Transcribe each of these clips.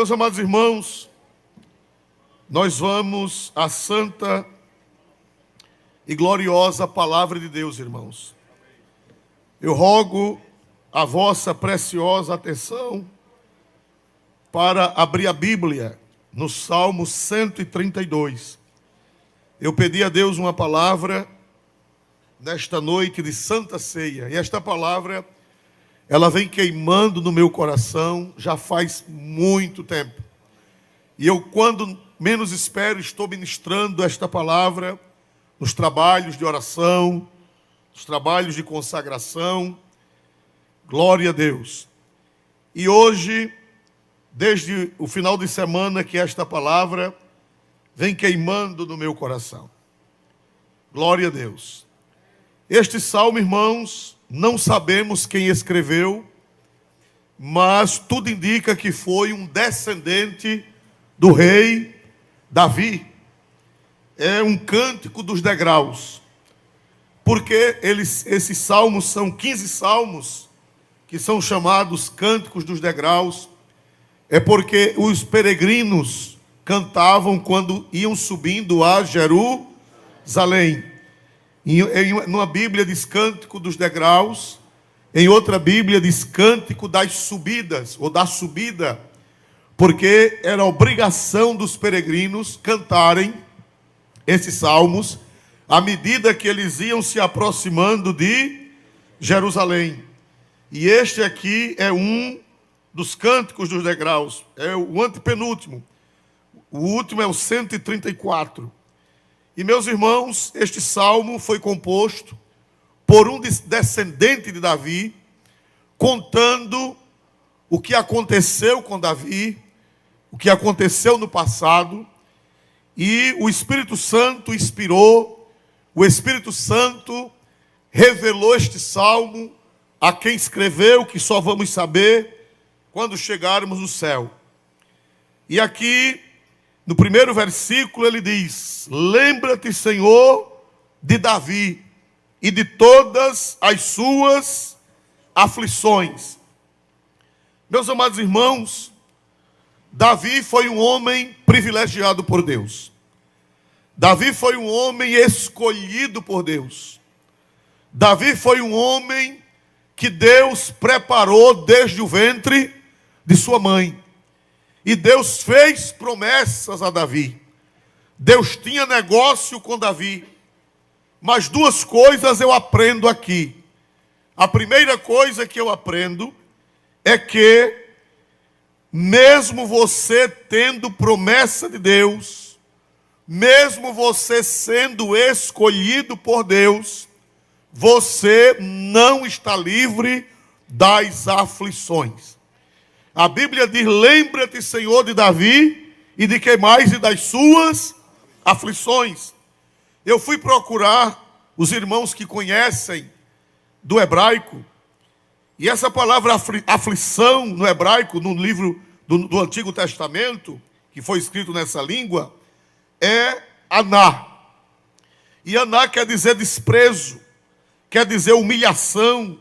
Meus amados irmãos, nós vamos à santa e gloriosa palavra de Deus, irmãos. Eu rogo a vossa preciosa atenção para abrir a Bíblia no Salmo 132. Eu pedi a Deus uma palavra nesta noite de Santa Ceia, e esta palavra ela vem queimando no meu coração já faz muito tempo. E eu, quando menos espero, estou ministrando esta palavra nos trabalhos de oração, nos trabalhos de consagração. Glória a Deus. E hoje, desde o final de semana, que esta palavra vem queimando no meu coração. Glória a Deus. Este salmo, irmãos, não sabemos quem escreveu, mas tudo indica que foi um descendente do rei Davi. É um cântico dos degraus, porque esses salmos são 15 salmos, que são chamados cânticos dos degraus, é porque os peregrinos cantavam quando iam subindo a Jerusalém. Em uma Bíblia diz cântico dos degraus, em outra Bíblia diz cântico das subidas, ou da subida, porque era obrigação dos peregrinos cantarem esses salmos à medida que eles iam se aproximando de Jerusalém. E este aqui é um dos cânticos dos degraus, é o antepenúltimo. O último é o 134. E, meus irmãos, este salmo foi composto por um descendente de Davi, contando o que aconteceu com Davi, o que aconteceu no passado, e o Espírito Santo inspirou, o Espírito Santo revelou este salmo a quem escreveu, que só vamos saber quando chegarmos no céu. E aqui, no primeiro versículo, ele diz: lembra-te, Senhor, de Davi e de todas as suas aflições. Meus amados irmãos, Davi foi um homem privilegiado por Deus. Davi foi um homem escolhido por Deus. Davi foi um homem que Deus preparou desde o ventre de sua mãe. E Deus fez promessas a Davi. Deus tinha negócio com Davi. Mas duas coisas eu aprendo aqui. A primeira coisa que eu aprendo é que, mesmo você tendo promessa de Deus, mesmo você sendo escolhido por Deus, você não está livre das aflições. A Bíblia diz: lembra-te, Senhor, de Davi e de que mais? E das suas aflições. Eu fui procurar os irmãos que conhecem do hebraico, e essa palavra aflição no hebraico, no livro do Antigo Testamento, que foi escrito nessa língua, é aná. E aná quer dizer desprezo, quer dizer humilhação,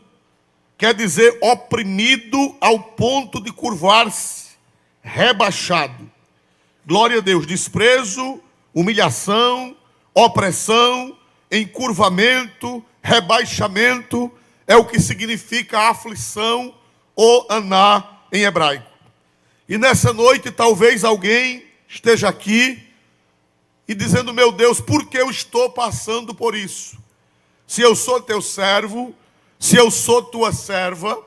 quer dizer oprimido ao ponto de curvar-se, rebaixado. Glória a Deus. Desprezo, humilhação, opressão, encurvamento, rebaixamento, é o que significa aflição ou aná em hebraico. E nessa noite talvez alguém esteja aqui e dizendo: meu Deus, por que eu estou passando por isso? Se eu sou teu servo, se eu sou tua serva,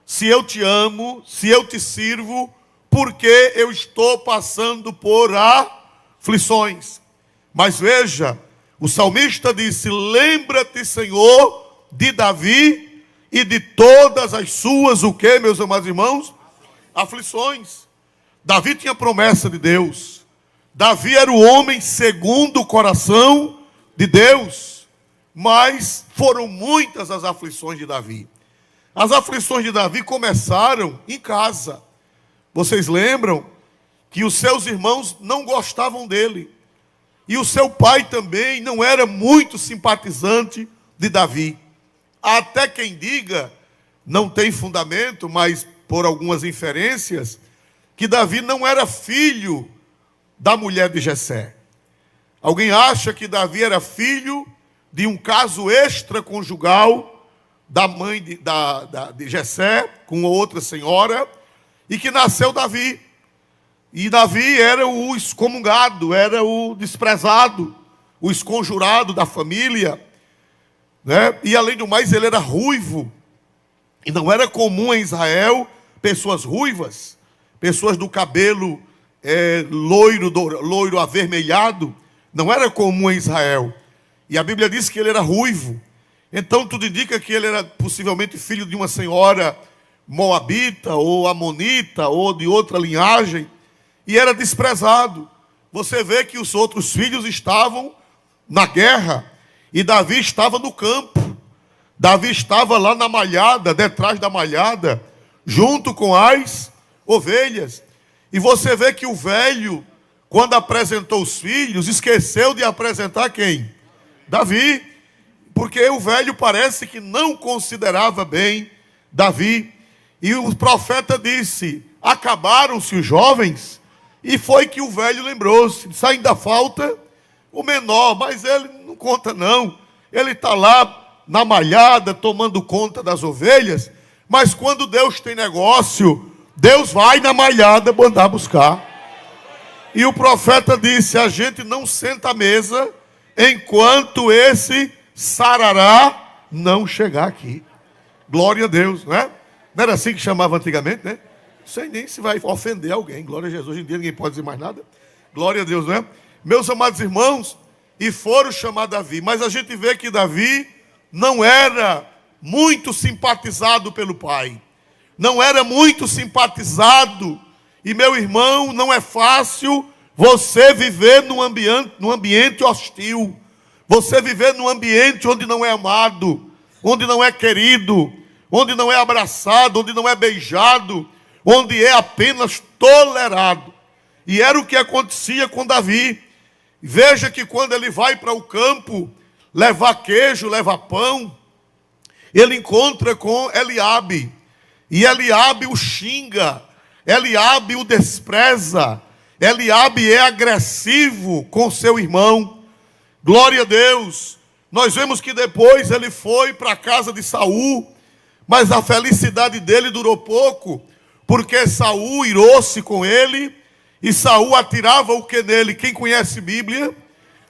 se eu te amo, se eu te sirvo, por que eu estou passando por aflições? Mas veja, o salmista disse: lembra-te, Senhor, de Davi e de todas as suas, o que, meus amados irmãos? Aflições. Davi tinha promessa de Deus. Davi era o homem segundo o coração de Deus. Mas foram muitas as aflições de Davi. As aflições de Davi começaram em casa. Vocês lembram que os seus irmãos não gostavam dele. E o seu pai também não era muito simpatizante de Davi. Há até quem diga, não tem fundamento, mas por algumas inferências, que Davi não era filho da mulher de Jessé. Alguém acha que Davi era filho de um caso extraconjugal da mãe de Jessé com outra senhora, e que nasceu Davi. E Davi era o excomungado, era o desprezado, o esconjurado da família, né? E além do mais, ele era ruivo. E não era comum em Israel pessoas ruivas, pessoas do cabelo loiro avermelhado. Não era comum em Israel. E a Bíblia diz que ele era ruivo. Então tudo indica que ele era possivelmente filho de uma senhora moabita, ou amonita, ou de outra linhagem. E era desprezado. Você vê que os outros filhos estavam na guerra. E Davi estava no campo. Davi estava lá na malhada, detrás da malhada, junto com as ovelhas. E você vê que o velho, quando apresentou os filhos, esqueceu de apresentar quem? Davi. Porque o velho parece que não considerava bem Davi. E o profeta disse: acabaram-se os jovens. E foi que o velho lembrou-se: ainda falta o menor, mas ele não conta não. Ele está lá na malhada, tomando conta das ovelhas. Mas quando Deus tem negócio, Deus vai na malhada mandar buscar. E o profeta disse: a gente não senta à mesa enquanto esse sarará não chegar aqui. Glória a Deus, né? Não era assim que chamava antigamente, né? Não sei nem se vai ofender alguém. Glória a Jesus. Hoje em dia ninguém pode dizer mais nada. Glória a Deus, né? Meus amados irmãos, e foram chamar Davi. Mas a gente vê que Davi não era muito simpatizado pelo pai. Não era muito simpatizado. E meu irmão, não é fácil você viver num ambiente hostil. Você viver num ambiente onde não é amado, onde não é querido, onde não é abraçado, onde não é beijado, onde é apenas tolerado. E era o que acontecia com Davi. Veja que quando ele vai para o campo levar queijo, levar pão, ele encontra com Eliabe. E Eliabe o xinga, Eliabe o despreza, Eliabe é agressivo com seu irmão. Glória a Deus. Nós vemos que depois ele foi para a casa de Saul, mas a felicidade dele durou pouco, porque Saul irou-se com ele, e Saul atirava o que nele? Quem conhece Bíblia?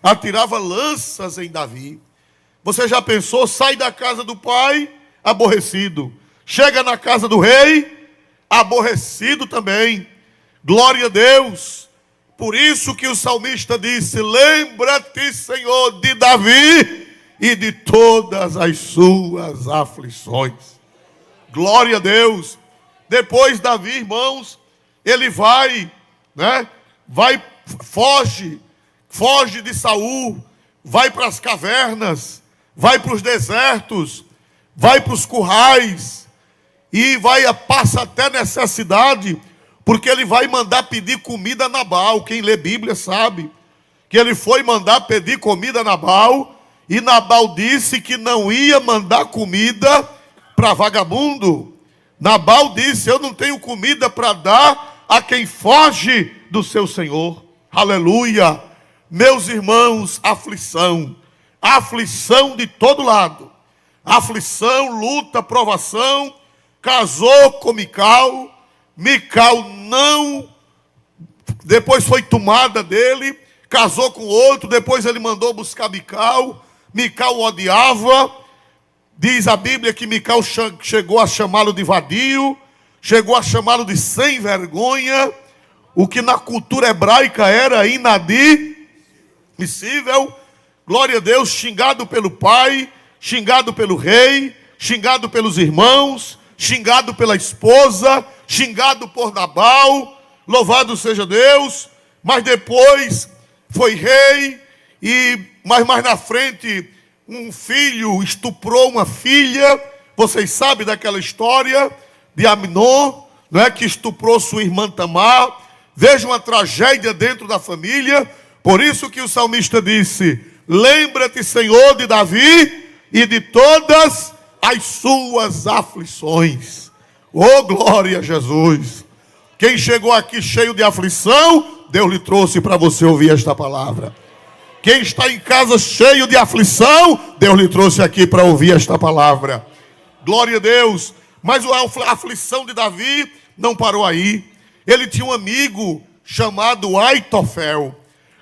Atirava lanças em Davi. Você já pensou? Sai da casa do pai, aborrecido. Chega na casa do rei, aborrecido também. Glória a Deus. Por isso que o salmista disse: lembra-te, Senhor, de Davi e de todas as suas aflições. Glória a Deus. Depois Davi, irmãos, ele vai, foge de Saul, vai para as cavernas, vai para os desertos, vai para os currais, e passa até necessidade, porque ele vai mandar pedir comida a Nabal. Quem lê Bíblia sabe que ele foi mandar pedir comida a Nabal, e Nabal disse que não ia mandar comida para vagabundo. Nabal disse: eu não tenho comida para dar a quem foge do seu senhor. Aleluia. Meus irmãos, aflição de todo lado, aflição, luta, provação. Casou com Mical, Mical não, depois foi tomada dele, casou com outro, depois ele mandou buscar Mical, Mical odiava. Diz a Bíblia que Mical chegou a chamá-lo de vadio, chegou a chamá-lo de sem vergonha, o que na cultura hebraica era inadmissível. Glória a Deus. Xingado pelo pai, xingado pelo rei, xingado pelos irmãos, xingado pela esposa, xingado por Nabal. Louvado seja Deus. Mas depois foi rei, mas mais na frente um filho estuprou uma filha. Vocês sabem daquela história de Amnon, que estuprou sua irmã Tamar. Veja uma tragédia dentro da família. Por isso que o salmista disse: lembra-te, Senhor, de Davi e de todas as suas aflições. Oh, glória a Jesus. Quem chegou aqui cheio de aflição, Deus lhe trouxe para você ouvir esta palavra. Quem está em casa cheio de aflição, Deus lhe trouxe aqui para ouvir esta palavra. Glória a Deus. Mas a aflição de Davi não parou aí. Ele tinha um amigo chamado Aitofel.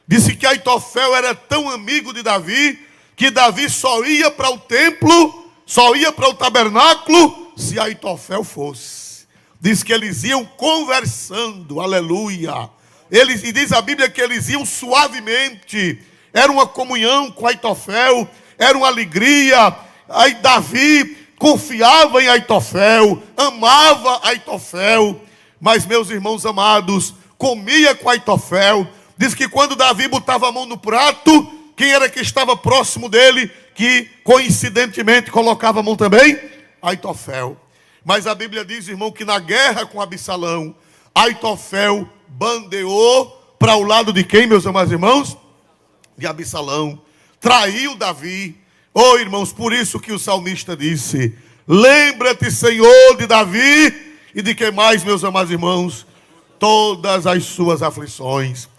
Disse que Aitofel era tão amigo de Davi, que Davi só ia para o templo, só ia para o tabernáculo, se Aitofel fosse. Diz que eles iam conversando, aleluia. E diz a Bíblia que eles iam suavemente. Era uma comunhão com Aitofel, era uma alegria. Aí Davi confiava em Aitofel, amava Aitofel. Mas, meus irmãos amados, comia com Aitofel. Diz que quando Davi botava a mão no prato, quem era que estava próximo dele, que coincidentemente colocava a mão também? Aitofel. Mas a Bíblia diz, irmão, que na guerra com Absalão, Aitofel bandeou para o lado de quem, meus amados irmãos? De Absalão. Traiu Davi. Oh, irmãos, por isso que o salmista disse: lembra-te, Senhor, de Davi e de quem mais, meus amados irmãos? Todas as suas aflições.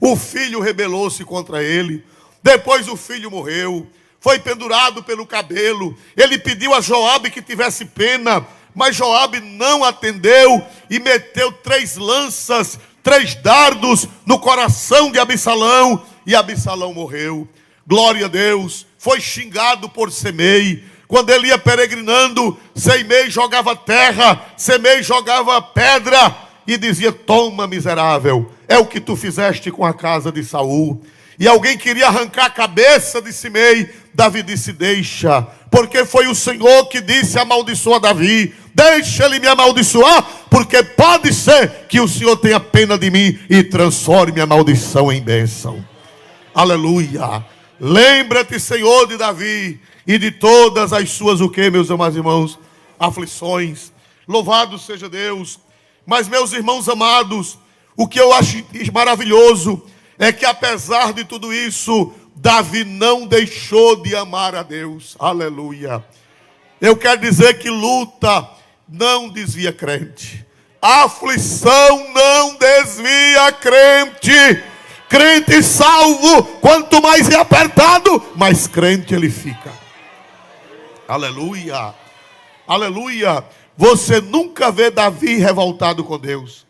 O filho rebelou-se contra ele. Depois o filho morreu. Foi pendurado pelo cabelo. Ele pediu a Joabe que tivesse pena, mas Joabe não atendeu e meteu 3 lanças, 3 dardos no coração de Absalão, e Absalão morreu. Glória a Deus. Foi xingado por Semei. Quando ele ia peregrinando, Semei jogava terra, Semei jogava pedra e dizia: toma, miserável, é o que tu fizeste com a casa de Saul. E alguém queria arrancar a cabeça de Semei. Davi disse: deixa, porque foi o Senhor que disse: amaldiçoa Davi. Deixa ele me amaldiçoar, porque pode ser que o Senhor tenha pena de mim e transforme a maldição em bênção. Aleluia. Lembra-te, Senhor, de Davi e de todas as suas, o que, meus amados irmãos? Aflições. Louvado seja Deus. Mas, meus irmãos amados, o que eu acho maravilhoso é que, apesar de tudo isso, Davi não deixou de amar a Deus. Aleluia. Eu quero dizer que luta não desvia crente. Aflição não desvia crente. Crente salvo, quanto mais é apertado, mais crente ele fica. Aleluia. Aleluia. Você nunca vê Davi revoltado com Deus.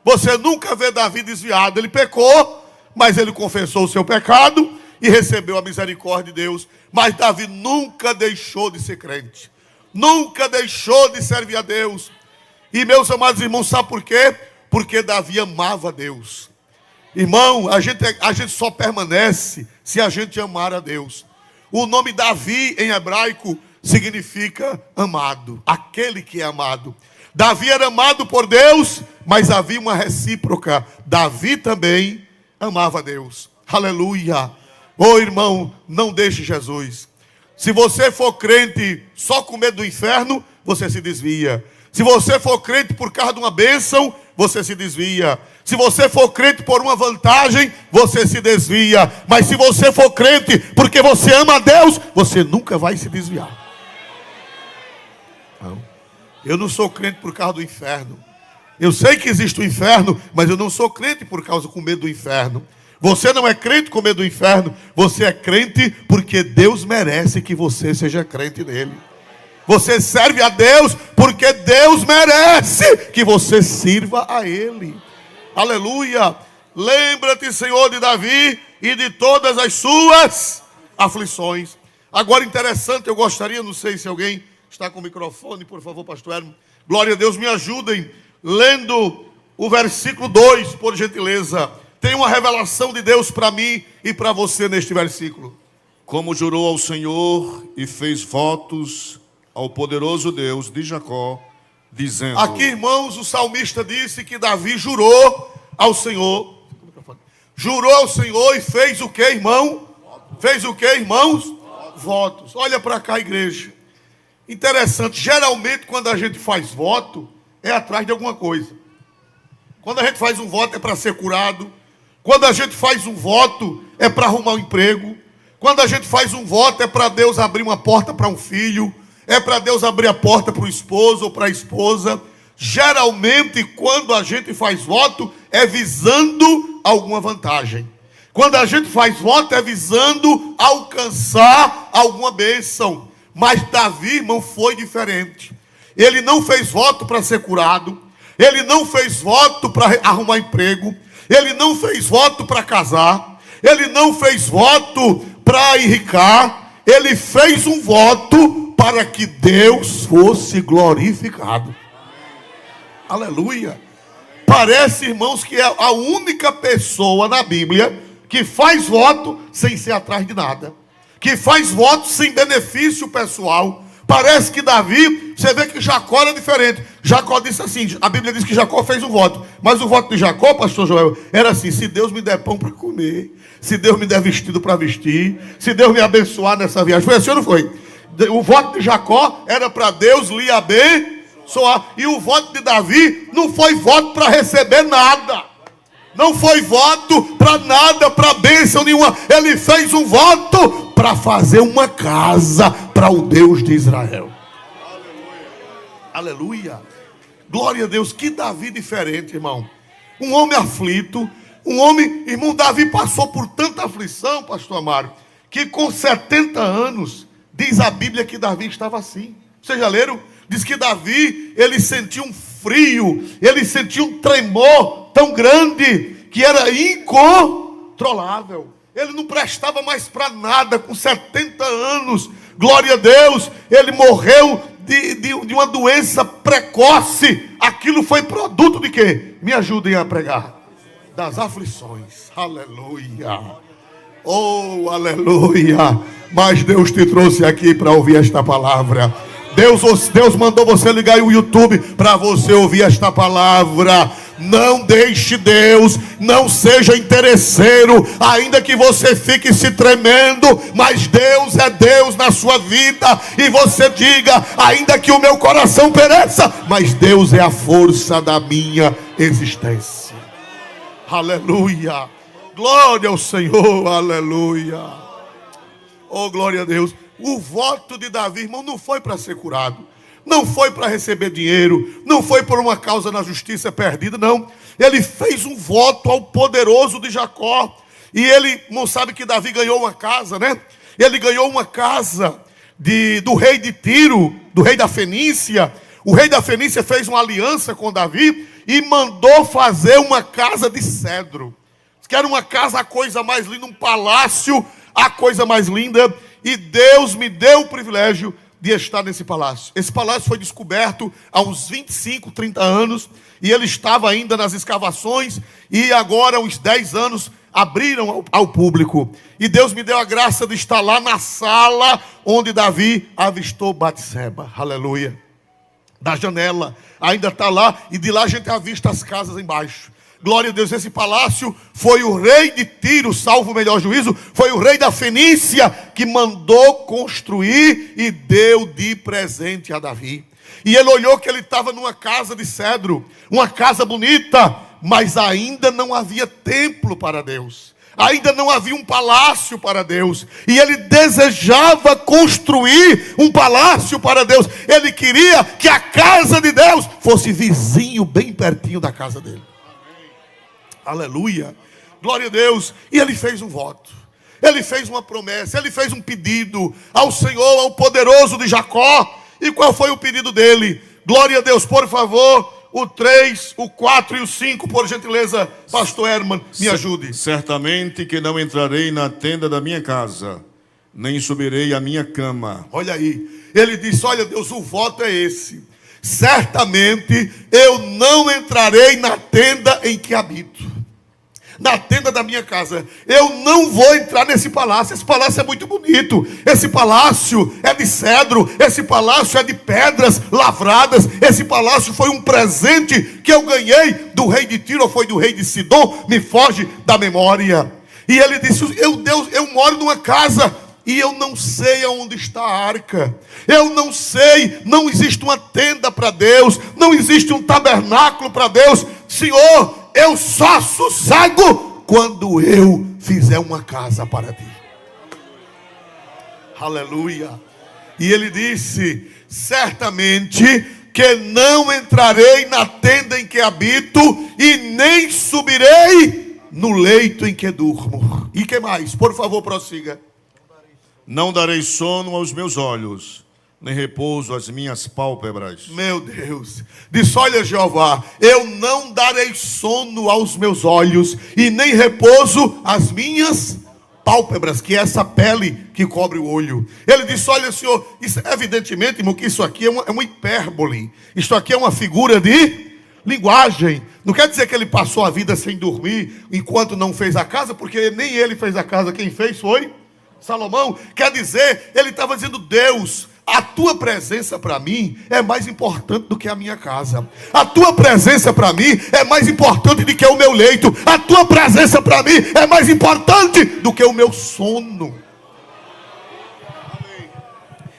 Você nunca vê Davi desviado. Ele pecou, mas ele confessou o seu pecado e recebeu a misericórdia de Deus. Mas Davi nunca deixou de ser crente. Nunca deixou de servir a Deus. E, meus amados irmãos, sabe por quê? Porque Davi amava a Deus. Irmão, a gente só permanece se a gente amar a Deus. O nome Davi em hebraico significa amado, aquele que é amado. Davi era amado por Deus, mas havia uma recíproca. Davi também amava a Deus. Aleluia. Oh, irmão, não deixe Jesus. Se você for crente só com medo do inferno, você se desvia. Se você for crente por causa de uma bênção, você se desvia. Se você for crente por uma vantagem, você se desvia. Mas se você for crente porque você ama a Deus, você nunca vai se desviar. Não. Eu não sou crente por causa do inferno. Eu sei que existe o inferno, mas eu não sou crente por causa com medo do inferno. Você não é crente com medo do inferno. Você é crente porque Deus merece que você seja crente nele. Você serve a Deus porque Deus merece que você sirva a Ele. Aleluia. Lembra-te, Senhor, de Davi e de todas as suas aflições. Agora, interessante, eu gostaria, não sei se alguém está com o microfone, por favor, pastor Hermo. Glória a Deus, me ajudem lendo o versículo 2, por gentileza. Tem uma revelação de Deus para mim e para você neste versículo. Como jurou ao Senhor e fez votos ao poderoso Deus de Jacó, dizendo... Aqui, irmãos, o salmista disse que Davi jurou ao Senhor. Jurou ao Senhor e fez o que, irmão? Fez o que, irmãos? Votos. Olha para cá, igreja. Interessante, geralmente quando a gente faz voto, é atrás de alguma coisa. Quando a gente faz um voto é para ser curado. Quando a gente faz um voto é para arrumar um emprego. Quando a gente faz um voto é para Deus abrir uma porta para um filho. É para Deus abrir a porta para o esposo ou para a esposa. Geralmente, quando a gente faz voto, é visando alguma vantagem. Quando a gente faz voto, é visando alcançar alguma bênção. Mas Davi, irmão, foi diferente. Ele não fez voto para ser curado. Ele não fez voto para arrumar emprego. Ele não fez voto para casar. Ele não fez voto para enriquecer. Ele fez um voto para que Deus fosse glorificado. Aleluia. Parece, irmãos, que é a única pessoa na Bíblia que faz voto sem ser atrás de nada, que faz voto sem benefício pessoal. Parece que Davi, você vê que Jacó era diferente. Jacó disse assim, a Bíblia diz que Jacó fez um voto, mas o voto de Jacó, pastor Joel, era assim: se Deus me der pão para comer, se Deus me der vestido para vestir, se Deus me abençoar nessa viagem. Foi assim ou não foi? O voto de Jacó era para Deus lhe abençoar. E o voto de Davi não foi voto para receber nada. Não foi voto para nada, para bênção nenhuma. Ele fez um voto para fazer uma casa para o Deus de Israel. Aleluia. Aleluia. Glória a Deus. Que Davi diferente, irmão. Um homem aflito. Um homem, irmão, Davi passou por tanta aflição, pastor Amaro, que com 70 anos, diz a Bíblia que Davi estava assim. Vocês já leram? Diz que Davi, ele sentiu um frio, ele sentiu um tremor tão grande que era incontrolável. Ele não prestava mais para nada com 70 anos. Glória a Deus. Ele morreu de uma doença precoce. Aquilo foi produto de quê? Me ajudem a pregar. Das aflições. Aleluia. Oh, aleluia. Mas Deus te trouxe aqui para ouvir esta palavra. Deus mandou você ligar o YouTube para você ouvir esta palavra. Não deixe Deus, não seja interesseiro, ainda que você fique se tremendo, mas Deus é Deus na sua vida. E você diga: ainda que o meu coração pereça, mas Deus é a força da minha existência. Aleluia. Glória ao Senhor. Aleluia. Oh, glória a Deus. O voto de Davi, irmão, não foi para ser curado, não foi para receber dinheiro, não foi por uma causa na justiça perdida, não. Ele fez um voto ao poderoso de Jacó. E ele, não sabe que Davi ganhou uma casa, né? Ele ganhou uma casa do rei de Tiro, do rei da Fenícia. O rei da Fenícia fez uma aliança com Davi e mandou fazer uma casa de cedro. Que era uma casa, a coisa mais linda, um palácio, a coisa mais linda. E Deus me deu o privilégio de estar nesse palácio. Esse palácio foi descoberto há uns 25, 30 anos. E ele estava ainda nas escavações. E agora, uns 10 anos, abriram ao público. E Deus me deu a graça de estar lá na sala onde Davi avistou Batseba. Aleluia. Da janela. Ainda está lá. E de lá a gente avista as casas embaixo. Glória a Deus. Esse palácio foi o rei de Tiro, salvo o melhor juízo, foi o rei da Fenícia que mandou construir e deu de presente a Davi. E ele olhou que ele estava numa casa de cedro, uma casa bonita, mas ainda não havia templo para Deus. Ainda não havia um palácio para Deus. E ele desejava construir um palácio para Deus. Ele queria que a casa de Deus fosse vizinho, bem pertinho da casa dele. Aleluia, glória a Deus. E ele fez um voto, ele fez uma promessa, ele fez um pedido ao Senhor, ao poderoso de Jacó. E qual foi o pedido dele? Glória a Deus, por favor, o 3, o 4 e o 5, por gentileza, pastor Herman, me ajude. Certamente que não entrarei na tenda da minha casa, nem subirei à minha cama. Olha aí, ele disse: olha Deus, o voto é esse. Certamente eu não entrarei na tenda em que habito, na tenda da minha casa. Eu não vou entrar nesse palácio. Esse palácio é muito bonito. Esse palácio é de cedro. Esse palácio é de pedras lavradas. Esse palácio foi um presente que eu ganhei do rei de Tiro, ou foi do rei de Sidom, me foge da memória. E ele disse: Deus, eu moro numa casa e eu não sei aonde está a arca. Eu não sei, não existe uma tenda para Deus, não existe um tabernáculo para Deus. Senhor, eu só sossego quando eu fizer uma casa para ti. Aleluia. E ele disse: certamente que não entrarei na tenda em que habito, e nem subirei no leito em que durmo. E que mais? Por favor, prossiga. Não darei sono aos meus olhos, nem repouso às minhas pálpebras. Meu Deus, disse: olha, Jeová, eu não darei sono aos meus olhos, e nem repouso às minhas pálpebras, que é essa pele que cobre o olho. Ele disse: olha, Senhor, isso, evidentemente, irmão, que isso aqui é uma hipérbole. Isso aqui é uma figura de linguagem. Não quer dizer que ele passou a vida sem dormir enquanto não fez a casa, porque nem ele fez a casa, quem fez foi Salomão. Quer dizer, ele estava dizendo: Deus, a tua presença para mim é mais importante do que a minha casa. A tua presença para mim é mais importante do que o meu leito. A tua presença para mim é mais importante do que o meu sono.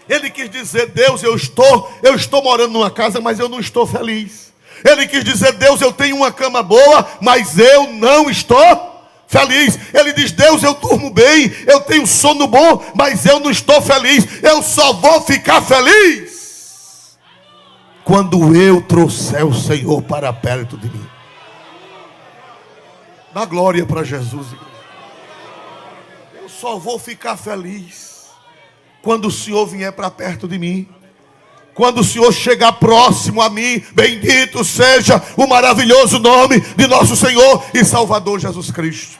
Ele quis dizer: Deus, eu estou morando numa casa, mas eu não estou feliz. Ele quis dizer: Deus, eu tenho uma cama boa, mas eu não estou feliz. Ele diz: Deus, eu durmo bem, eu tenho sono bom, mas eu não estou feliz. Eu só vou ficar feliz quando eu trouxer o Senhor para perto de mim. Dá glória para Jesus. Eu só vou ficar feliz quando o Senhor vier para perto de mim. Quando o Senhor chegar próximo a mim. Bendito seja o maravilhoso nome de nosso Senhor e Salvador Jesus Cristo.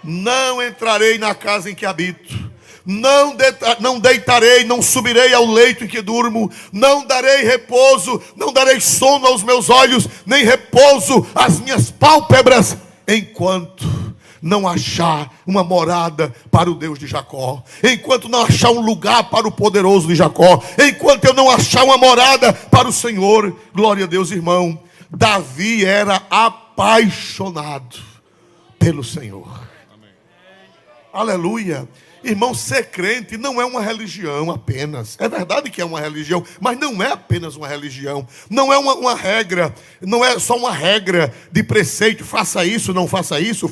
Não entrarei na casa em que habito, não deitarei, não subirei ao leito em que durmo, não darei repouso, não darei sono aos meus olhos, nem repouso às minhas pálpebras, enquanto não achar uma morada para o Deus de Jacó, enquanto não achar um lugar para o poderoso de Jacó, enquanto eu não achar uma morada para o Senhor. Glória a Deus, irmão. Davi era apaixonado pelo Senhor. Amém. Aleluia. Irmão, ser crente não é uma religião apenas. É verdade que é uma religião, mas não é apenas uma religião. Não é uma regra, não é só uma regra de preceito. Faça isso, não faça isso,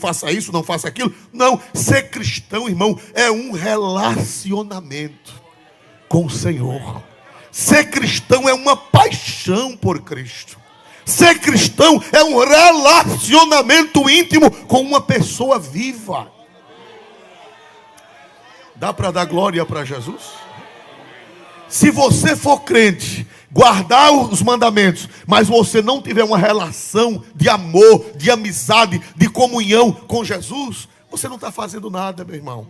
não faça aquilo. Não, ser cristão, irmão, é um relacionamento com o Senhor. Ser cristão é uma paixão por Cristo. Ser cristão é um relacionamento íntimo com uma pessoa viva. Dá para dar glória para Jesus? Se você for crente, guardar os mandamentos, mas você não tiver uma relação de amor, de amizade, de comunhão com Jesus, você não está fazendo nada, meu irmão.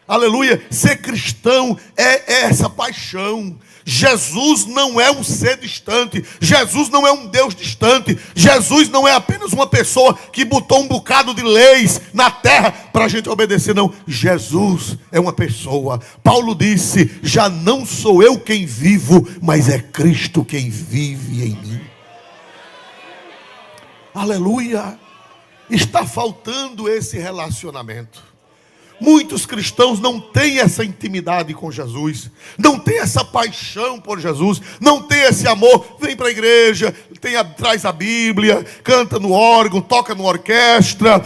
Aleluia. Ser cristão é essa paixão. Jesus não é um ser distante. Jesus não é um Deus distante. Jesus não é apenas uma pessoa que botou um bocado de leis na terra para a gente obedecer. Não, Jesus é uma pessoa. Paulo disse: já não sou eu quem vivo, mas é Cristo quem vive em mim. Aleluia. Está faltando esse relacionamento. Muitos cristãos não têm essa intimidade com Jesus, não têm essa paixão por Jesus, não têm esse amor. Vem para a igreja, traz a Bíblia, canta no órgão, toca na orquestra,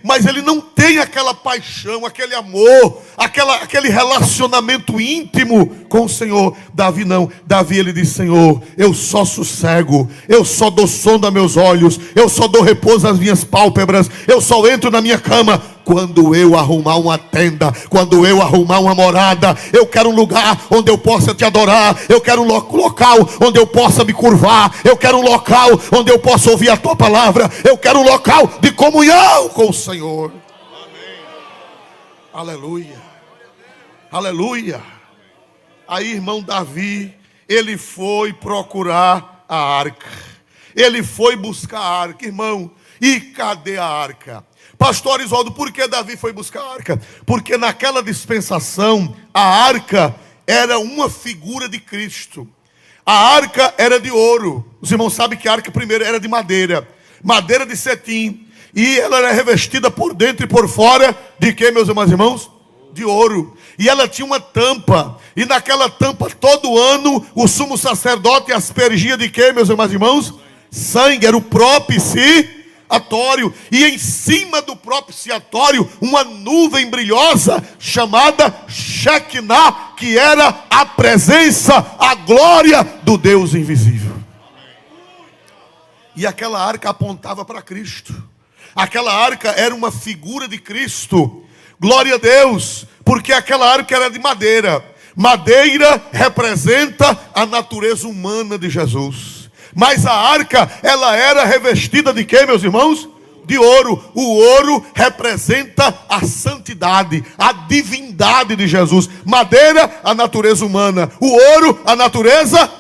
mas ele não tem aquela paixão, aquele amor, aquele relacionamento íntimo com o Senhor. Davi não. Davi, ele diz: Senhor, eu só sossego, eu só dou sono aos meus olhos, eu só dou repouso às minhas pálpebras, eu só entro na minha cama quando eu arrumar uma tenda, quando eu arrumar uma morada. Eu quero um lugar onde eu possa te adorar, eu quero um local onde eu possa me curvar, eu quero um local onde eu possa ouvir a tua palavra, eu quero um local de comunhão com o Senhor. Amém. Aleluia, aleluia. Aí, irmão, Davi, ele foi procurar a arca, ele foi buscar a arca, irmão. E cadê a arca? Pastor Isoldo, por que Davi foi buscar a arca? Porque naquela dispensação, a arca era uma figura de Cristo. A arca era de ouro. Os irmãos sabem que a arca primeiro era de madeira de cetim. E ela era revestida por dentro e por fora de quê, meus irmãos? De ouro. E ela tinha uma tampa. E naquela tampa, todo ano, o sumo sacerdote aspergia de quê, meus irmãos? Sangue. Era o próprio propiciatório, e em cima do propiciatório uma nuvem brilhosa chamada Shekinah, que era a presença, a glória do Deus invisível. E aquela arca apontava para Cristo. Aquela arca era uma figura de Cristo. Glória a Deus, porque aquela arca era de madeira. Madeira representa a natureza humana de Jesus. Mas a arca, ela era revestida de quê, meus irmãos? De ouro. O ouro representa a santidade, a divindade de Jesus. Madeira, a natureza humana. O ouro, a natureza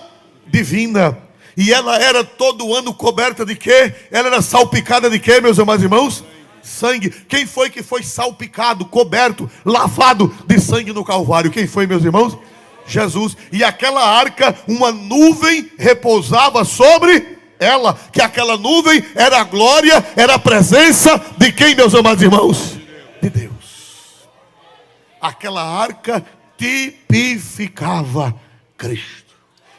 divina. E ela era todo ano coberta de quê? Ela era salpicada de quê, meus amados irmãos? Sangue. Quem foi que foi salpicado, coberto, lavado de sangue no Calvário? Quem foi, meus irmãos? Jesus. E aquela arca, uma nuvem repousava sobre ela, que aquela nuvem era a glória, era a presença de quem, meus amados irmãos? De Deus. Aquela arca tipificava Cristo.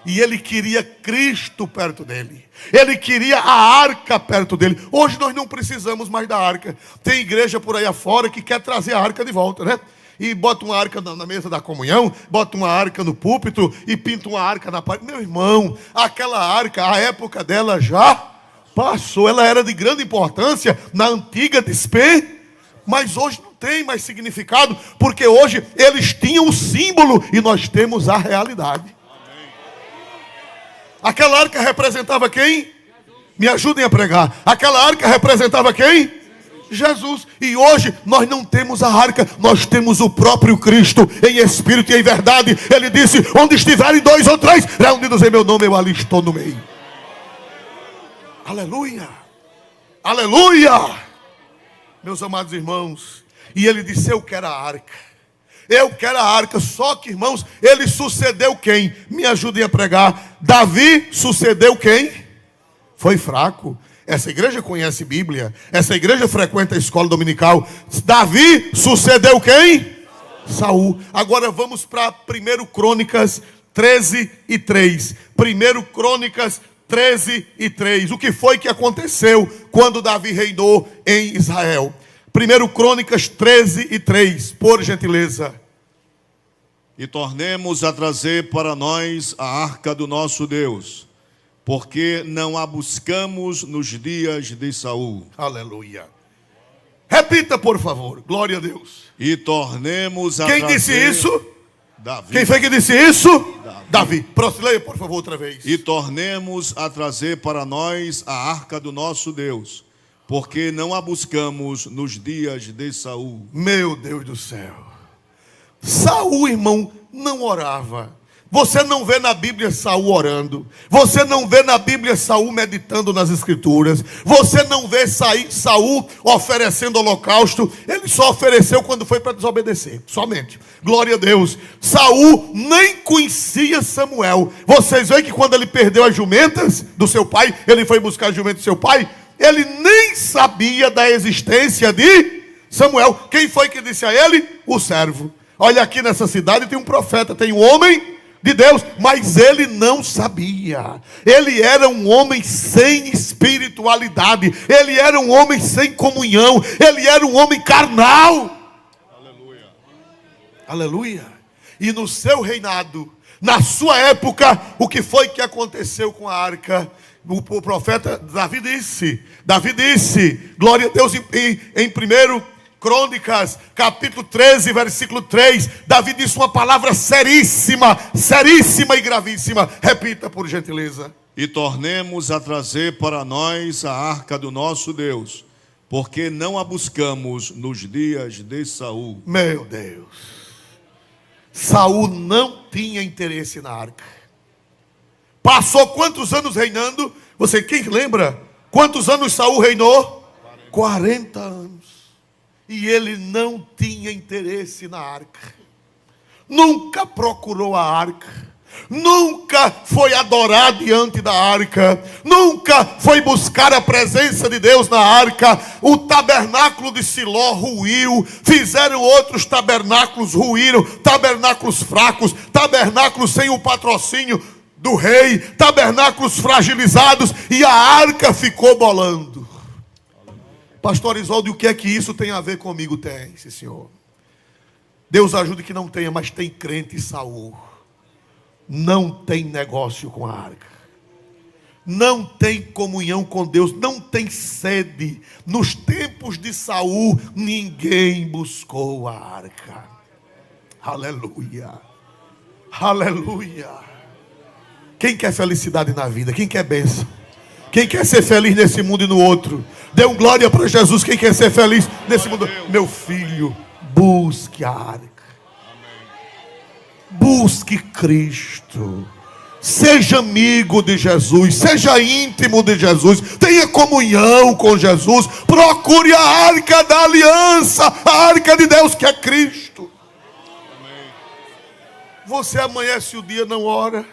E ele queria Cristo perto dele. Ele queria a arca perto dele. Hoje nós não precisamos mais da arca. Tem igreja por aí afora que quer trazer a arca de volta, né? E bota uma arca na mesa da comunhão, bota uma arca no púlpito e pinta uma arca na parede. Meu irmão, aquela arca, a época dela já passou. Ela era de grande importância na antiga dispensação, mas hoje não tem mais significado, porque hoje eles tinham o símbolo e nós temos a realidade. Aquela arca representava quem? Me ajudem a pregar. Aquela arca representava quem? Jesus. E hoje nós não temos a arca, nós temos o próprio Cristo em espírito e em verdade. Ele disse: onde estiverem 2 ou 3 reunidos em meu nome, eu ali estou no meio. Aleluia. Aleluia. Meus amados irmãos, e ele disse: eu quero a arca. Eu quero a arca. Só que, irmãos, ele sucedeu quem? Me ajudem a pregar. Davi sucedeu quem? Foi fraco. Essa igreja conhece Bíblia. Essa igreja frequenta a escola dominical. Davi sucedeu quem? Saul. Agora vamos para 1 Crônicas 13:3. 1 Crônicas 13:3. O que foi que aconteceu quando Davi reinou em Israel? 1 Crônicas 13:3. Por gentileza. E tornemos a trazer para nós a arca do nosso Deus, porque não a buscamos nos dias de Saul. Aleluia. Repita, por favor. Glória a Deus. E tornemos a Quem trazer... disse isso? Davi. Quem foi que disse isso? Davi. Leia, por favor, outra vez. E tornemos a trazer para nós a arca do nosso Deus, porque não a buscamos nos dias de Saul. Meu Deus do céu. Saul, irmão, não orava. Você não vê na Bíblia Saul orando. Você não vê na Bíblia Saul meditando nas Escrituras. Você não vê Saul oferecendo holocausto. Ele só ofereceu quando foi para desobedecer. Somente. Glória a Deus. Saul nem conhecia Samuel. Vocês veem que quando ele perdeu as jumentas do seu pai, ele foi buscar as jumentas do seu pai, ele nem sabia da existência de Samuel. Quem foi que disse a ele? O servo. Olha, aqui nessa cidade tem um profeta, tem um homem de Deus, mas ele não sabia. Ele era um homem sem espiritualidade. Ele era um homem sem comunhão. Ele era um homem carnal. Aleluia. Aleluia. E no seu reinado, na sua época, o que foi que aconteceu com a arca? O profeta Davi disse, glória a Deus, em 1 Crônicas, capítulo 13, versículo 3, Davi disse uma palavra seríssima, seríssima e gravíssima. Repita, por gentileza. E tornemos a trazer para nós a arca do nosso Deus, porque não a buscamos nos dias de Saul. Meu Deus. Saul não tinha interesse na arca. Passou quantos anos reinando? Você, quem lembra? Quantos anos Saul reinou? 40 anos. E ele não tinha interesse na arca. Nunca procurou a arca. Nunca foi adorar diante da arca. Nunca foi buscar a presença de Deus na arca. O tabernáculo de Siló ruiu. Fizeram outros tabernáculos, ruíram. Tabernáculos fracos. Tabernáculos sem o patrocínio do rei. Tabernáculos fragilizados. E a arca ficou bolando. Pastor Isoldo, e o que é que isso tem a ver comigo? Tem, sim, senhor. Deus ajude que não tenha, mas tem crente Saul. Não tem negócio com a arca. Não tem comunhão com Deus, não tem sede. Nos tempos de Saul, ninguém buscou a arca. Aleluia. Aleluia. Quem quer felicidade na vida? Quem quer bênção? Quem quer ser feliz nesse mundo e no outro? Dê um glória para Jesus. Quem quer ser feliz nesse mundo? Meu filho, busque a arca. Busque Cristo. Seja amigo de Jesus. Seja íntimo de Jesus. Tenha comunhão com Jesus. Procure a arca da aliança. A arca de Deus, que é Cristo. Você amanhece o dia, não ora.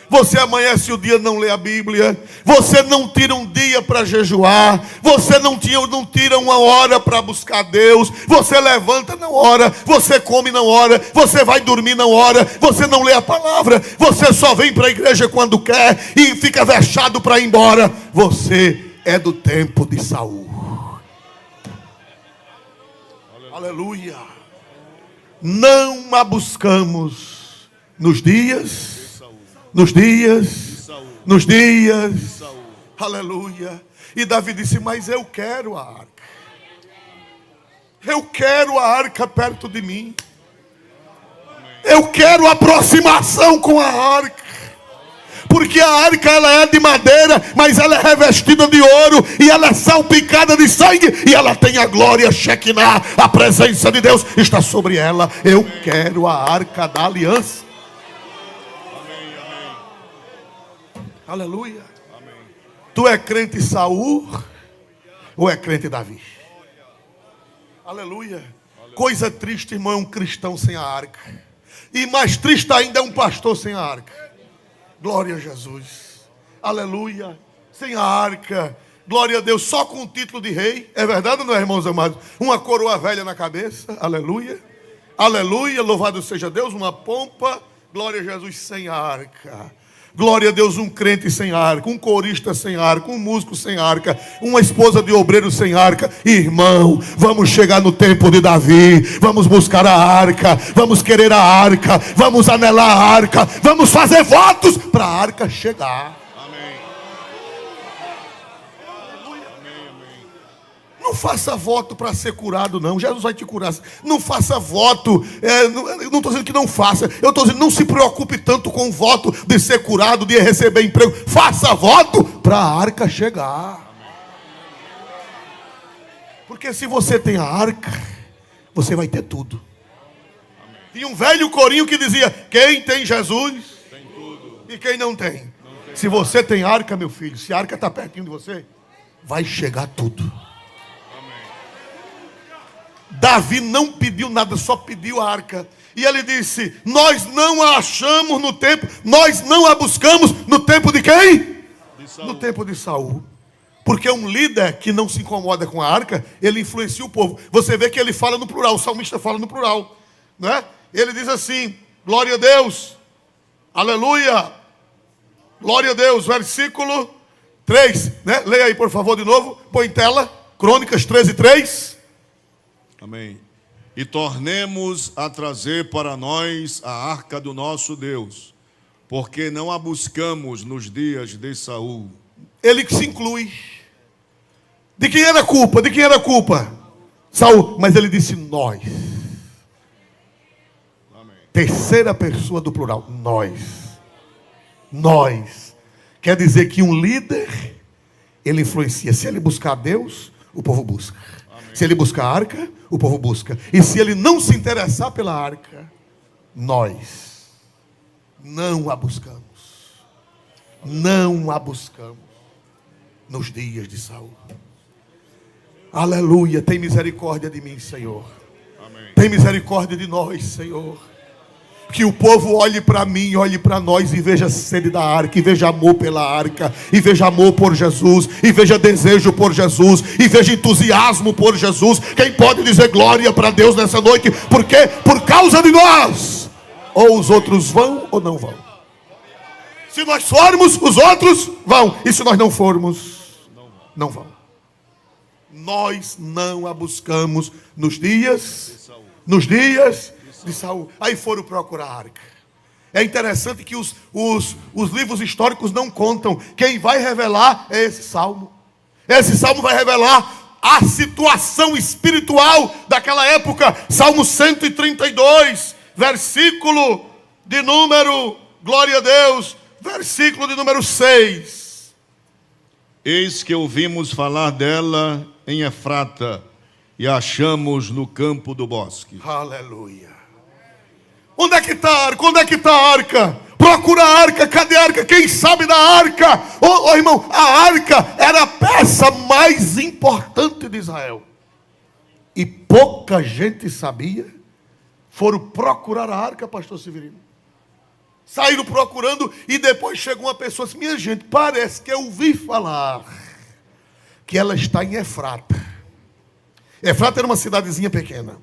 Você amanhece o dia, não lê a Bíblia. Você não tira um dia para jejuar. Você não tira uma hora para buscar Deus. Você levanta, não ora. Você come, não ora. Você vai dormir, não ora. Você não lê a palavra. Você só vem para a igreja quando quer e fica vexado para ir embora. Você é do tempo de Saul. Aleluia. Não a buscamos nos dias. Nos dias, aleluia. E Davi disse, mas eu quero a arca. Eu quero a arca perto de mim. Eu quero aproximação com a arca. Porque a arca, ela é de madeira, mas ela é revestida de ouro, e ela é salpicada de sangue, e ela tem a glória Shekinah. A presença de Deus está sobre ela. Eu quero a arca da aliança. Aleluia. Amém. Tu é crente Saul ou é crente Davi? Aleluia. Coisa triste, irmão, é um cristão sem a arca. E mais triste ainda é um pastor sem a arca. Glória a Jesus. Aleluia. Sem a arca. Glória a Deus, só com o título de rei. É verdade ou não é, irmãos amados? Uma coroa velha na cabeça. Aleluia. Aleluia. Louvado seja Deus. Uma pompa. Glória a Jesus, sem a arca. Glória a Deus, um crente sem arca, um corista sem arca, um músico sem arca, uma esposa de obreiro sem arca. Irmão, vamos chegar no tempo de Davi, vamos buscar a arca, vamos querer a arca, vamos anelar a arca, vamos fazer votos para a arca chegar. Amém. Não faça voto para ser curado, não. Jesus vai te curar. Não faça voto. Não estou dizendo que não faça. Eu estou dizendo, não se preocupe tanto com o voto de ser curado, de receber emprego. Faça voto para a arca chegar. Porque se você tem a arca, você vai ter tudo. Tinha um velho corinho que dizia, quem tem Jesus, tem tudo. E quem não tem? Se você tem arca, meu filho, se a arca está pertinho de você, vai chegar tudo. Davi não pediu nada, só pediu a arca. E ele disse, nós não a achamos no tempo, nós não a buscamos no tempo de quem? No tempo de Saul. Porque um líder que não se incomoda com a arca, ele influencia o povo. Você vê que ele fala no plural, o salmista fala no plural, não é? Ele diz assim, glória a Deus, aleluia, glória a Deus, versículo 3, né? Leia aí por favor de novo, põe em tela, Crônicas 13:3. Amém. E tornemos a trazer para nós a arca do nosso Deus, porque não a buscamos nos dias de Saul. Ele que se inclui. De quem era a culpa? De quem era a culpa? Saul. Mas ele disse nós. Amém. Terceira pessoa do plural. Nós. Nós. Quer dizer que um líder, ele influencia. Se ele buscar Deus, o povo busca. Amém. Se ele buscar a arca, o povo busca. E se ele não se interessar pela arca, nós não a buscamos. Não a buscamos nos dias de Saul. Aleluia. Tem misericórdia de mim, Senhor. Amém. Tem misericórdia de nós, Senhor. Que o povo olhe para mim, olhe para nós e veja sede da arca, e veja amor pela arca, e veja amor por Jesus, e veja desejo por Jesus, e veja entusiasmo por Jesus. Quem pode dizer glória para Deus nessa noite? Porque por causa de nós, ou os outros vão ou não vão. Se nós formos, os outros vão. E se nós não formos, não vão. Nós não a buscamos nos dias de Saul. Aí foram procurar a arca. É interessante que os livros históricos não contam. Quem vai revelar é esse salmo. Esse salmo vai revelar a situação espiritual daquela época. Salmo 132, versículo de número, glória a Deus, versículo de número 6. Eis que ouvimos falar dela em Efrata e a achamos no campo do bosque. Aleluia. Onde é que está a arca? Onde é que está a arca? Procura a arca, cadê a arca? Quem sabe da arca? Ô irmão, a arca era a peça mais importante de Israel. E pouca gente sabia. Foram procurar a arca, pastor Severino. Saíram procurando e depois chegou uma pessoa assim: minha gente, parece que eu ouvi falar que ela está em Efrata. Efrata era uma cidadezinha pequena,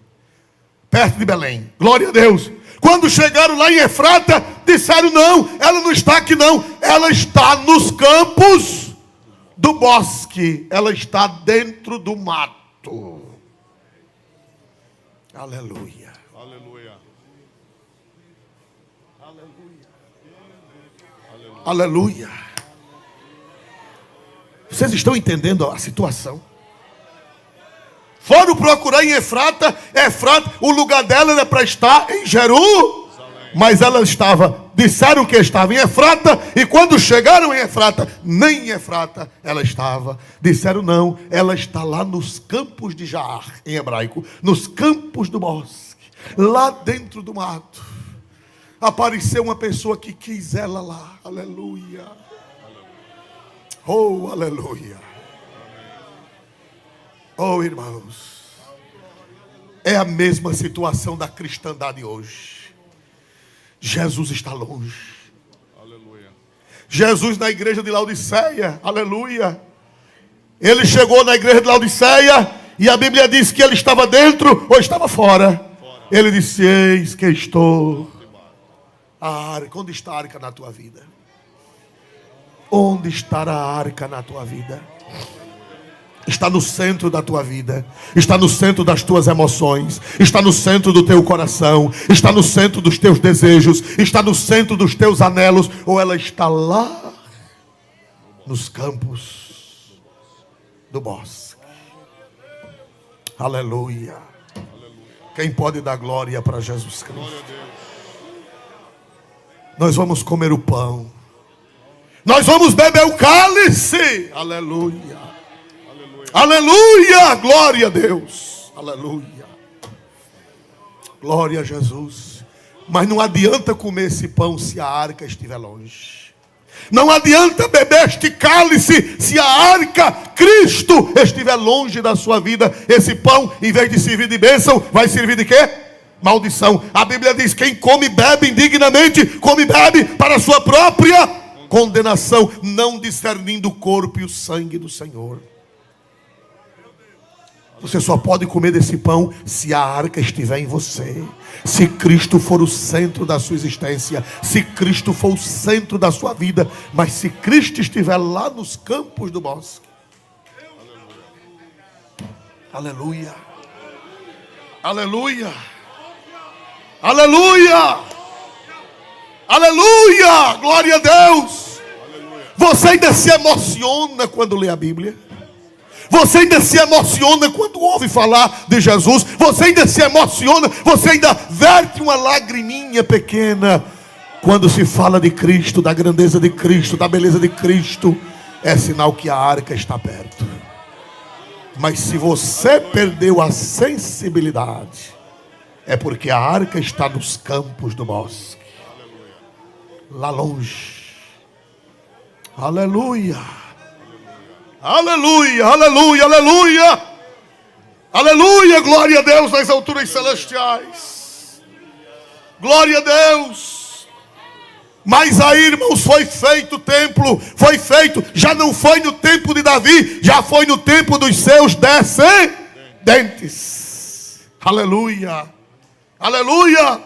perto de Belém. Glória a Deus. Quando chegaram lá em Efrata, disseram: não, ela não está aqui não. Ela está nos campos do bosque. Ela está dentro do mato. Aleluia. Aleluia. Aleluia. Vocês estão entendendo a situação? Foram procurar em Efrata. Efrata, o lugar dela era para estar em Jerusalém. Mas ela estava, disseram que estava em Efrata. E quando chegaram em Efrata, nem em Efrata ela estava. Disseram: não, ela está lá nos campos de Jaar, em hebraico. Nos campos do bosque, lá dentro do mato. Apareceu uma pessoa que quis ela lá. Aleluia. Oh, aleluia. Oh, irmãos, é a mesma situação da cristandade hoje. Jesus está longe. Aleluia. Jesus na igreja de Laodiceia, aleluia. Ele chegou na igreja de Laodiceia e a Bíblia diz que ele estava dentro ou estava fora. Ele disse: eis que estou. A arca, onde está a arca na tua vida? Onde estará a arca na tua vida? Está no centro da tua vida, está no centro das tuas emoções, está no centro do teu coração, está no centro dos teus desejos, está no centro dos teus anelos, ou ela está lá nos campos do bosque. Aleluia. Quem pode dar glória para Jesus Cristo? Nós vamos comer o pão, nós vamos beber o cálice. Aleluia. Aleluia, glória a Deus, aleluia, glória a Jesus. Mas não adianta comer esse pão se a arca estiver longe. Não adianta beber este cálice se a arca, Cristo, estiver longe da sua vida. Esse pão, em vez de servir de bênção, vai servir de quê? Maldição. A Bíblia diz: quem come e bebe indignamente, come e bebe para a sua própria condenação, não discernindo o corpo e o sangue do Senhor. Você só pode comer desse pão se a arca estiver em você. Se Cristo for o centro da sua existência. Se Cristo for o centro da sua vida. Mas se Cristo estiver lá nos campos do bosque. Aleluia. Aleluia. Aleluia. Aleluia. Glória a Deus. Você ainda se emociona quando lê a Bíblia? Você ainda se emociona quando ouve falar de Jesus? Você ainda se emociona? Você ainda verte uma lagriminha pequena quando se fala de Cristo, da grandeza de Cristo, da beleza de Cristo? É sinal que a arca está perto. Mas se você perdeu a sensibilidade, é porque a arca está nos campos do bosque, lá longe. Aleluia. Aleluia, aleluia, aleluia. Aleluia, glória a Deus nas alturas celestiais. Glória a Deus. Mas aí, irmãos, foi feito o templo. Foi feito, já não foi no tempo de Davi, já foi no tempo dos seus descendentes. Aleluia, aleluia.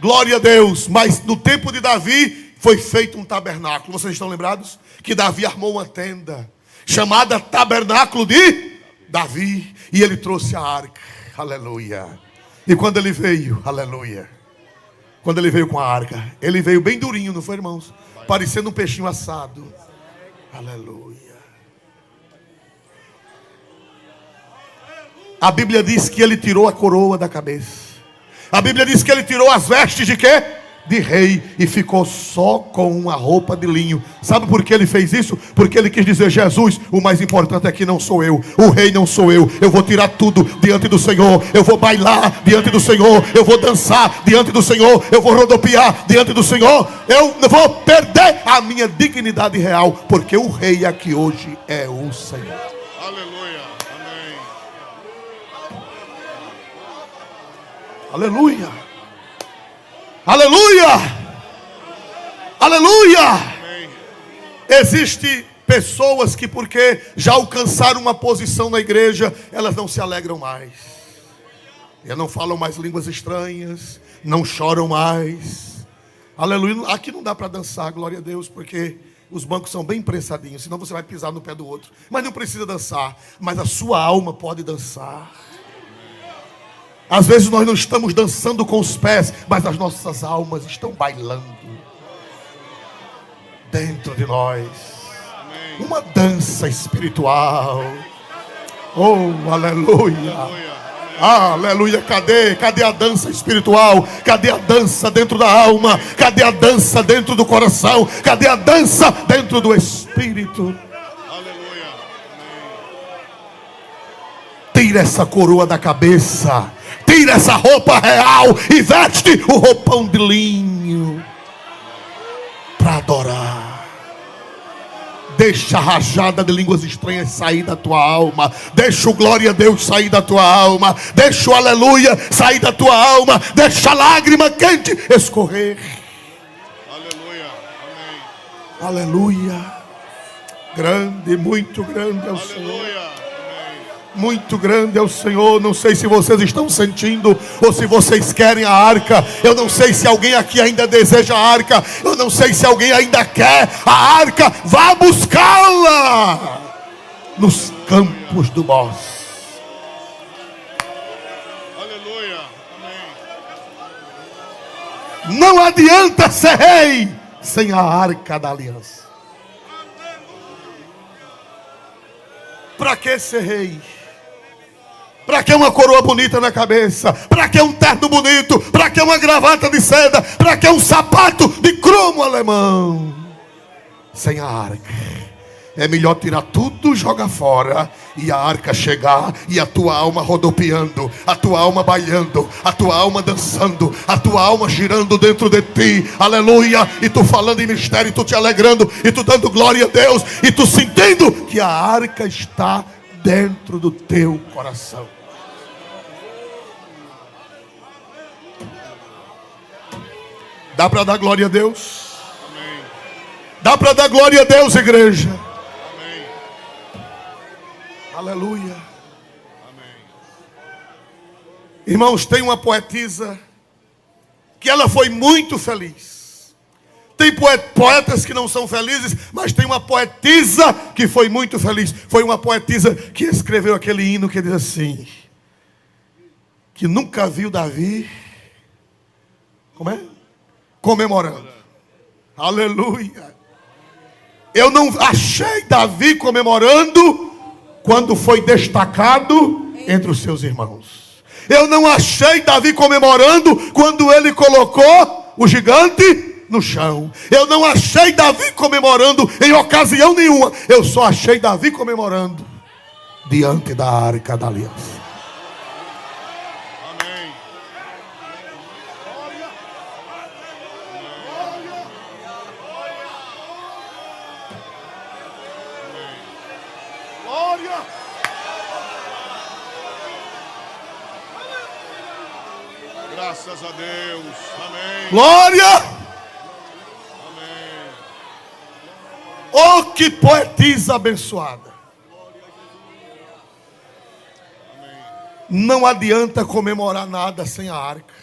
Glória a Deus. Mas no tempo de Davi foi feito um tabernáculo. Vocês estão lembrados? Que Davi armou uma tenda chamada tabernáculo de Davi, e ele trouxe a arca. Aleluia. E quando ele veio, aleluia, quando ele veio com a arca, ele veio bem durinho, não foi, irmãos? Parecendo um peixinho assado. Aleluia. A Bíblia diz que ele tirou a coroa da cabeça. A Bíblia diz que ele tirou as vestes de quê? De rei, e ficou só com uma roupa de linho. Sabe por que ele fez isso? Porque ele quis dizer: Jesus, o mais importante aqui não sou eu, o rei não sou eu vou tirar tudo diante do Senhor, eu vou bailar diante do Senhor, eu vou dançar diante do Senhor, eu vou rodopiar diante do Senhor, eu não vou perder a minha dignidade real, porque o rei aqui hoje é o Senhor. Aleluia. Amém. Aleluia. Aleluia! Aleluia! Amém. Existem pessoas que, porque já alcançaram uma posição na igreja, elas não se alegram mais. Elas não falam mais línguas estranhas, não choram mais. Aleluia! Aqui não dá para dançar, glória a Deus, porque os bancos são bem prensadinhos, senão você vai pisar no pé do outro. Mas não precisa dançar, mas a sua alma pode dançar. Às vezes nós não estamos dançando com os pés, mas as nossas almas estão bailando dentro de nós. Amém. Uma dança espiritual. Oh, aleluia. Aleluia. Cadê a dança espiritual? Cadê a dança dentro da alma? Cadê a dança dentro do coração? Cadê a dança dentro do espírito? Aleluia. Tira essa coroa da cabeça. Tira essa roupa real e veste o roupão de linho para adorar. Deixa a rajada de línguas estranhas sair da tua alma. Deixa o glória a Deus sair da tua alma. Deixa o aleluia sair da tua alma. Deixa a lágrima quente escorrer. Aleluia. Amém. Aleluia. Grande, muito grande é o Senhor. Aleluia. Muito grande é o Senhor. Não sei se vocês estão sentindo ou se vocês querem a arca. Eu não sei se alguém aqui ainda deseja a arca. Eu não sei se alguém ainda quer a arca. Vá buscá-la nos campos do Bosque. Aleluia. Amém. Não adianta ser rei sem a arca da aliança. Para que ser rei? Para que uma coroa bonita na cabeça? Para que um terno bonito? Para que uma gravata de seda? Para que um sapato de cromo alemão? Sem a arca. É melhor tirar tudo, jogar fora, e a arca chegar, e a tua alma rodopiando, a tua alma bailando, a tua alma dançando, a tua alma girando dentro de ti, aleluia, e tu falando em mistério, e tu te alegrando, e tu dando glória a Deus, e tu sentindo que a arca está dentro do teu coração. Dá para dar glória a Deus? Amém. Dá para dar glória a Deus, igreja? Amém. Aleluia. Amém. Irmãos, tem uma poetisa que ela foi muito feliz. Tem poetas que não são felizes, mas tem uma poetisa que foi muito feliz. Foi uma poetisa que escreveu aquele hino que diz assim: que nunca viu Davi, como é? Comemorando. Aleluia. Eu não achei Davi comemorando quando foi destacado entre os seus irmãos. Eu não achei Davi comemorando quando ele colocou o gigante no chão. Eu não achei Davi comemorando em ocasião nenhuma. Eu só achei Davi comemorando diante da arca da aliança. Amém. Glória! Graças a Deus. Amém. Glória! Amém. Oh, que poetisa abençoada. Não adianta comemorar nada sem a arca.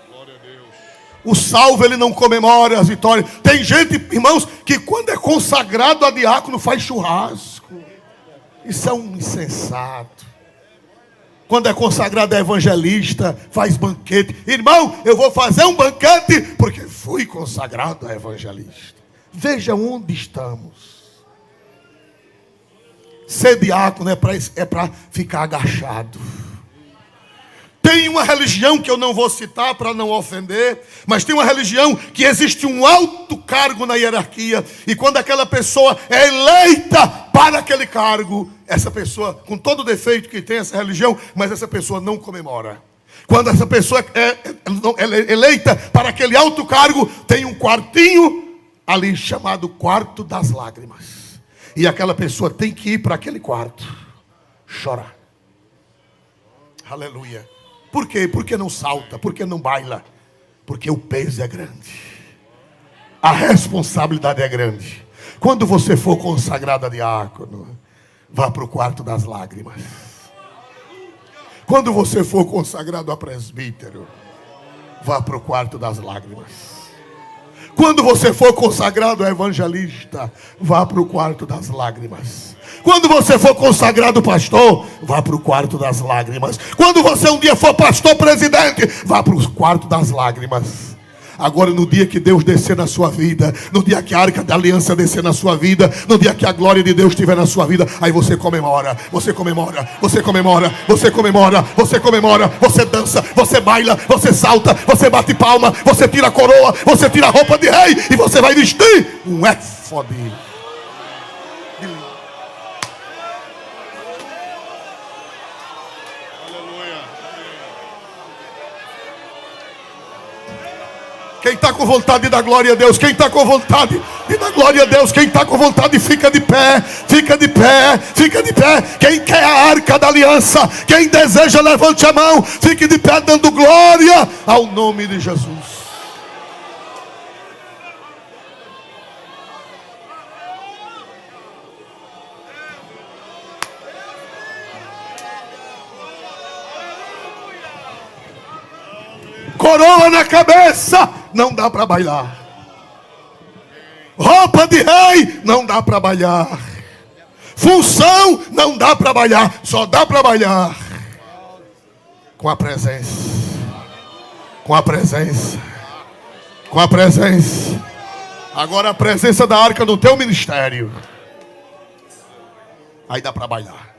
Glória a Deus. O salvo, ele não comemora as vitórias. Tem gente, irmãos, que quando é consagrado a diácono faz churrasco. Isso é um insensato. Quando é consagrado é evangelista, faz banquete. Irmão, eu vou fazer um banquete porque fui consagrado a evangelista. Veja onde estamos. Ser diácono é para ficar agachado. Tem uma religião que eu não vou citar para não ofender, mas tem uma religião que existe um alto cargo na hierarquia, e quando aquela pessoa é eleita para aquele cargo, essa pessoa, com todo o defeito que tem essa religião, mas essa pessoa não comemora. Quando essa pessoa é eleita para aquele alto cargo, tem um quartinho ali chamado quarto das lágrimas, e aquela pessoa tem que ir para aquele quarto chorar. Aleluia. Por quê? Porque não salta, porque não baila, porque o peso é grande, a responsabilidade é grande. Quando você for consagrado a diácono, vá para o quarto das lágrimas. Quando você for consagrado a presbítero, vá para o quarto das lágrimas. Quando você for consagrado a evangelista, vá para o quarto das lágrimas. Quando você for consagrado pastor, vá para o quarto das lágrimas. Quando você um dia for pastor presidente, vá para o quarto das lágrimas. Agora, no dia que Deus descer na sua vida, no dia que a arca da aliança descer na sua vida, no dia que a glória de Deus estiver na sua vida, aí você comemora, você comemora, você comemora, você comemora, você comemora, você dança, você baila, você salta, você bate palma, você tira a coroa, você tira a roupa de rei e você vai vestir um éfode. Quem está com vontade de dar glória a Deus, quem está com vontade de dar glória a Deus, quem está com vontade, fica de pé, fica de pé, fica de pé. Quem quer a arca da aliança, quem deseja, levante a mão, fique de pé dando glória ao nome de Jesus. Coroa na cabeça, não dá para bailar. Roupa de rei, não dá para bailar. Função, não dá para bailar. Só dá para bailar com a presença. Com a presença. Com a presença. Agora a presença da arca no teu ministério. Aí dá para bailar.